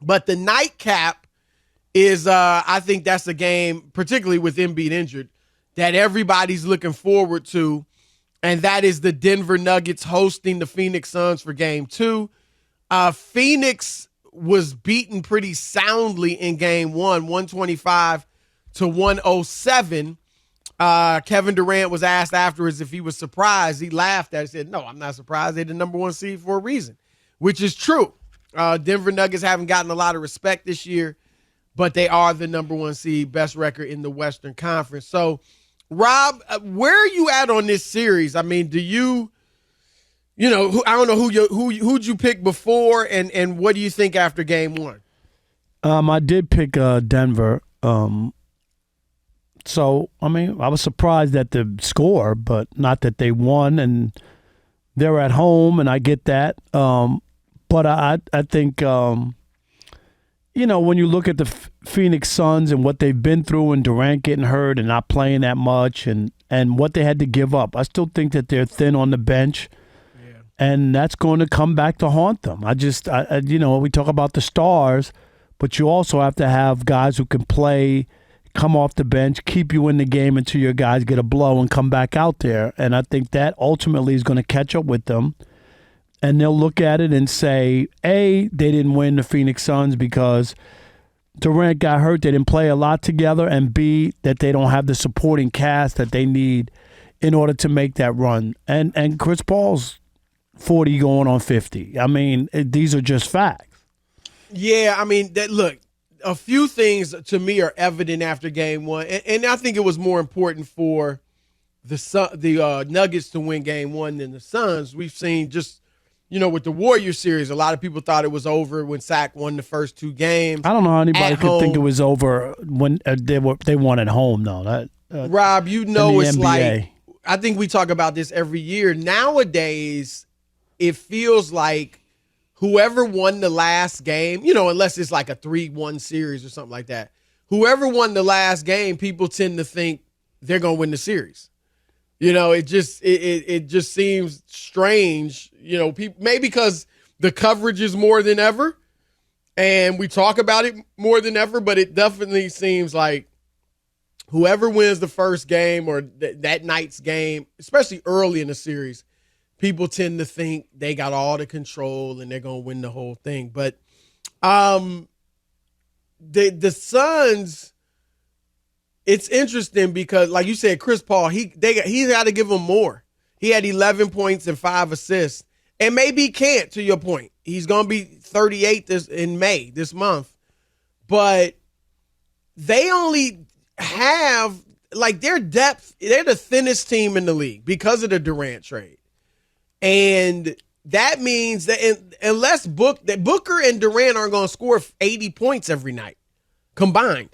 But the nightcap is, I think that's a game, particularly with Embiid injured, that everybody's looking forward to, and that is the Denver Nuggets hosting the Phoenix Suns for Game 2. Phoenix was beaten pretty soundly in Game 1, 125 to 107. Kevin Durant was asked afterwards if he was surprised. He laughed at it. He said, "No, I'm not surprised. They're the number one seed for a reason," which is true. Denver Nuggets haven't gotten a lot of respect this year, but they are the number one seed, best record in the Western Conference. So, Rob, where are you at on this series? I mean, do you I don't know who'd you pick before, and what do you think after Game 1? I did pick Denver. So, I mean, I was surprised at the score, but not that they won, and they're at home, and I get that. But I think, when you look at the Phoenix Suns and what they've been through and Durant getting hurt and not playing that much and what they had to give up, I still think that they're thin on the bench. Yeah. And that's going to come back to haunt them. We talk about the stars, but you also have to have guys who can play, come off the bench, keep you in the game until your guys get a blow and come back out there. And I think that ultimately is going to catch up with them. And they'll look at it and say, A, they didn't win the Phoenix Suns because Durant got hurt. They didn't play a lot together. And B, that they don't have the supporting cast that they need in order to make that run. And Chris Paul's 40 going on 50. I mean, these are just facts. Yeah, I mean, look, a few things to me are evident after Game 1. And I think it was more important for the Nuggets to win Game 1 than the Suns. We've seen just, with the Warrior series, a lot of people thought it was over when Sac won the first 2 games. I don't know how anybody could think it was over when they won at home, though. Rob, it's NBA. Like, I think we talk about this every year. Nowadays, it feels like whoever won the last game, unless it's like a 3-1 series or something like that, whoever won the last game, people tend to think they're going to win the series. It just seems strange, maybe because the coverage is more than ever and we talk about it more than ever, but it definitely seems like whoever wins the first game or that night's game, especially early in the series, people tend to think they got all the control and they're going to win the whole thing. But the Suns, it's interesting because, like you said, Chris Paul, he got to give him more. He had 11 points and 5 assists. And maybe he can't, to your point. He's going to be 38 in May, this month. But they only have, their depth, they're the thinnest team in the league because of the Durant trade. And that means that unless Booker and Durant aren't going to score 80 points every night combined.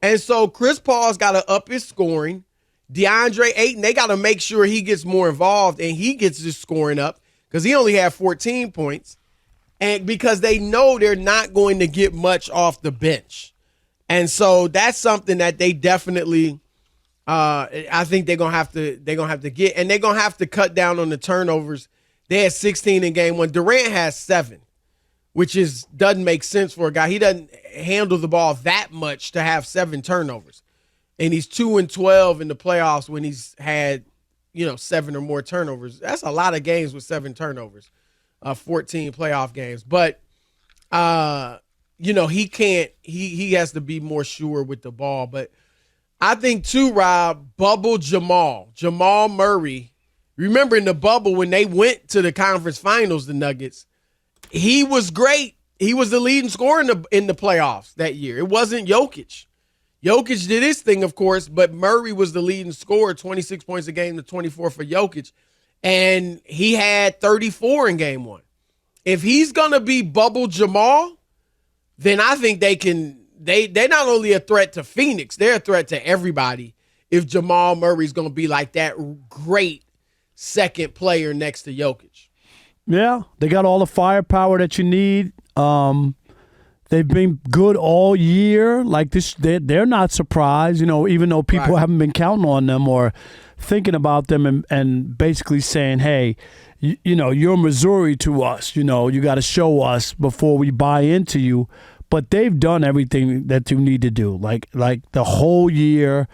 And so Chris Paul's got to up his scoring. DeAndre Ayton, they got to make sure he gets more involved and he gets his scoring up because he only had 14 points. And because they know they're not going to get much off the bench. And so that's something that they definitely I think they're gonna have to get, and they're gonna have to cut down on the turnovers. They had 16 in Game 1. Durant has 7, which doesn't make sense for a guy. He doesn't handle the ball that much to have 7 turnovers, and he's 2-12 in the playoffs when he's had 7 or more turnovers. That's a lot of games with 7 turnovers, 14 playoff games. But he can't. He has to be more sure with the ball, but. I think, too, Rob, bubble Jamal Murray. Remember in the bubble when they went to the conference finals, the Nuggets, he was great. He was the leading scorer in the playoffs that year. It wasn't Jokic. Jokic did his thing, of course, but Murray was the leading scorer, 26 points a game to 24 for Jokic. And he had 34 in Game 1. If he's going to be bubble Jamal, then I think they're not only a threat to Phoenix, they're a threat to everybody if Jamal Murray's going to be like that great second player next to Jokic. Yeah, they got all the firepower that you need. They've been good all year. Like this, they're not surprised, even though people haven't been counting on them or thinking about them and basically saying, hey, you're Missouri to us. You got to show us before we buy into you. But they've done everything that you need to do. Like the whole year,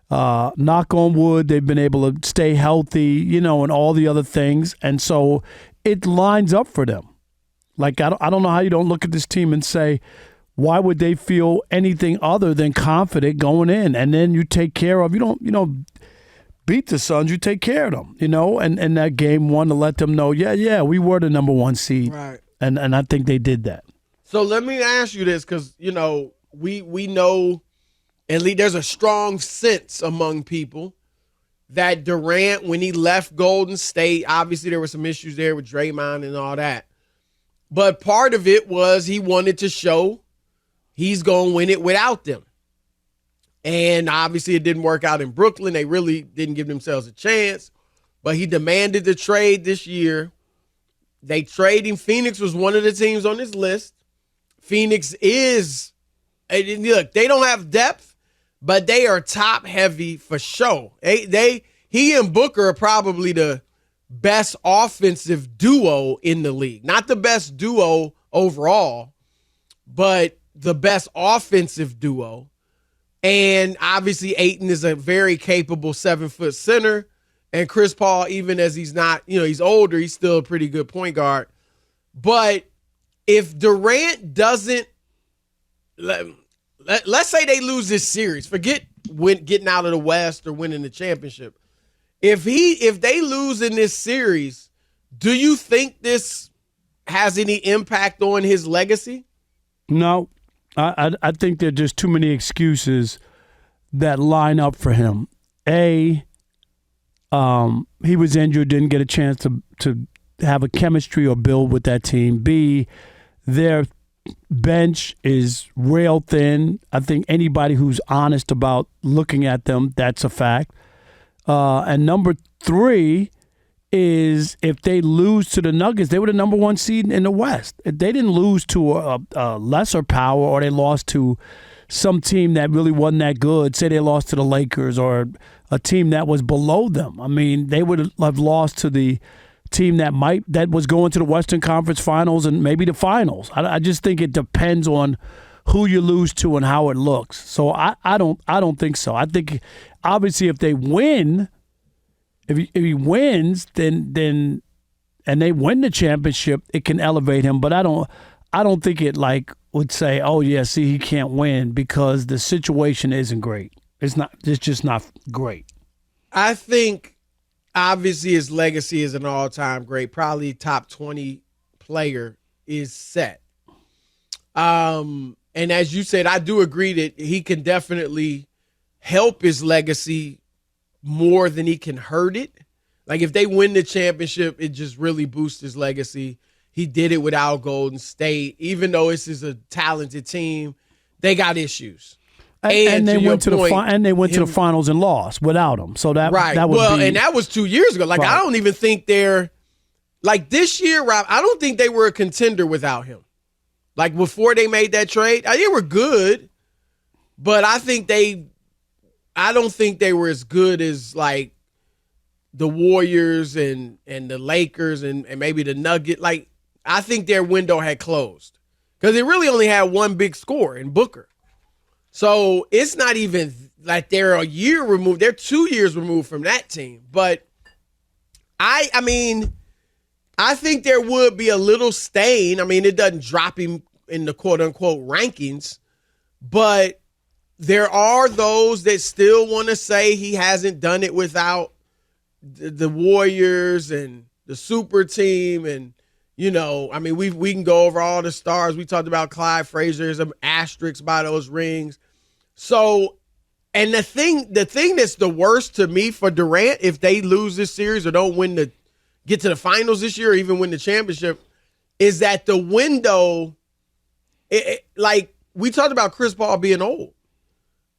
knock on wood, they've been able to stay healthy, and all the other things. And so it lines up for them. Like, I don't know how you don't look at this team and say, why would they feel anything other than confident going in? And then you take care of, you don't beat the Suns, you take care of them, and that game one to let them know, we were the number one seed. Right. And I think they did that. So let me ask you this, because, we know, at least there's a strong sense among people that Durant, when he left Golden State, obviously there were some issues there with Draymond and all that. But part of it was he wanted to show he's going to win it without them. And obviously it didn't work out in Brooklyn. They really didn't give themselves a chance. But he demanded the trade this year. They traded him. Phoenix was one of the teams on his list. Phoenix is, look, they don't have depth, but they are top heavy for sure. He and Booker are probably the best offensive duo in the league. Not the best duo overall, but the best offensive duo. And obviously Ayton is a very capable 7-foot center. And Chris Paul, even as he's not, he's older, he's still a pretty good point guard. But if Durant doesn't, let's say they lose this series, forget getting out of the West or winning the championship. If they lose in this series, do you think this has any impact on his legacy? No, I think there are just too many excuses that line up for him. He was injured, didn't get a chance to have a chemistry or build with that team. B, their bench is rail thin. I think anybody who's honest about looking at them, that's a fact. And number 3 is if they lose to the Nuggets, they were the number 1 seed in the West. If they didn't lose to a lesser power or they lost to some team that really wasn't that good, say they lost to the Lakers or a team that was below them, I mean, they would have lost to the team that was going to the Western Conference Finals and maybe the Finals. I just think it depends on who you lose to and how it looks. So I don't think so. I think obviously if they win, if he wins, then and they win the championship, it can elevate him. But I don't think it would say, oh yeah, see, he can't win because the situation isn't great. It's just not great. I think obviously his legacy is an all-time great, probably top 20 player is set. And as you said, I do agree that he can definitely help his legacy more than he can hurt it. Like if they win the championship, it just really boosts his legacy. He did it without Golden State. Even though this is a talented team, they got issues. And they went to the finals and lost without him. So that would be, and that was 2 years ago. Like I don't even think they're like this year, Rob. I don't think they were a contender without him. Like before they made that trade, they were good, but I don't think they were as good as like the Warriors and the Lakers and maybe the Nuggets. Like I think their window had closed because they really only had one big scorer in Booker. So it's not even like they're a year removed. They're 2 years removed from that team. But I mean, I think there would be a little stain. I mean, it doesn't drop him in the quote-unquote rankings, but there are those that still want to say he hasn't done it without the Warriors and the super team. And, I mean, we can go over all the stars. We talked about Clyde Frazier. There's some asterisks by those rings. So, and the thing that's the worst to me for Durant, if they lose this series or don't get to the finals this year or even win the championship, is that the window, like we talked about Chris Paul being old.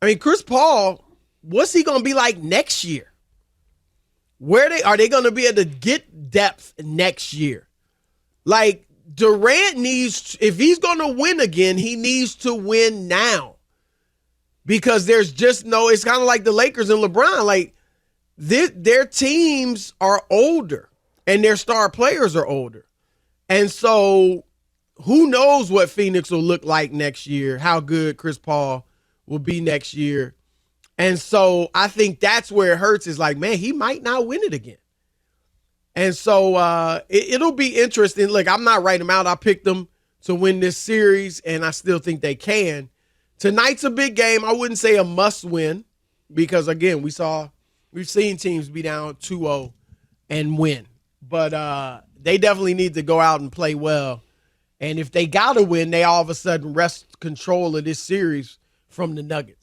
I mean, Chris Paul, what's he going to be like next year? Are they going to be able to get depth next year? Like Durant needs, if he's going to win again, he needs to win now. Because there's just no, it's kind of like the Lakers and LeBron. Like, their teams are older and their star players are older. And so who knows what Phoenix will look like next year, how good Chris Paul will be next year. And so I think that's where it hurts, is like, man, he might not win it again. And so it'll be interesting. Look, I'm not writing them out. I picked them to win this series, and I still think they can. Tonight's a big game. I wouldn't say a must win because, again, we've seen teams be down 2-0 and win. But they definitely need to go out and play well. And if they got to win, they all of a sudden wrest control of this series from the Nuggets.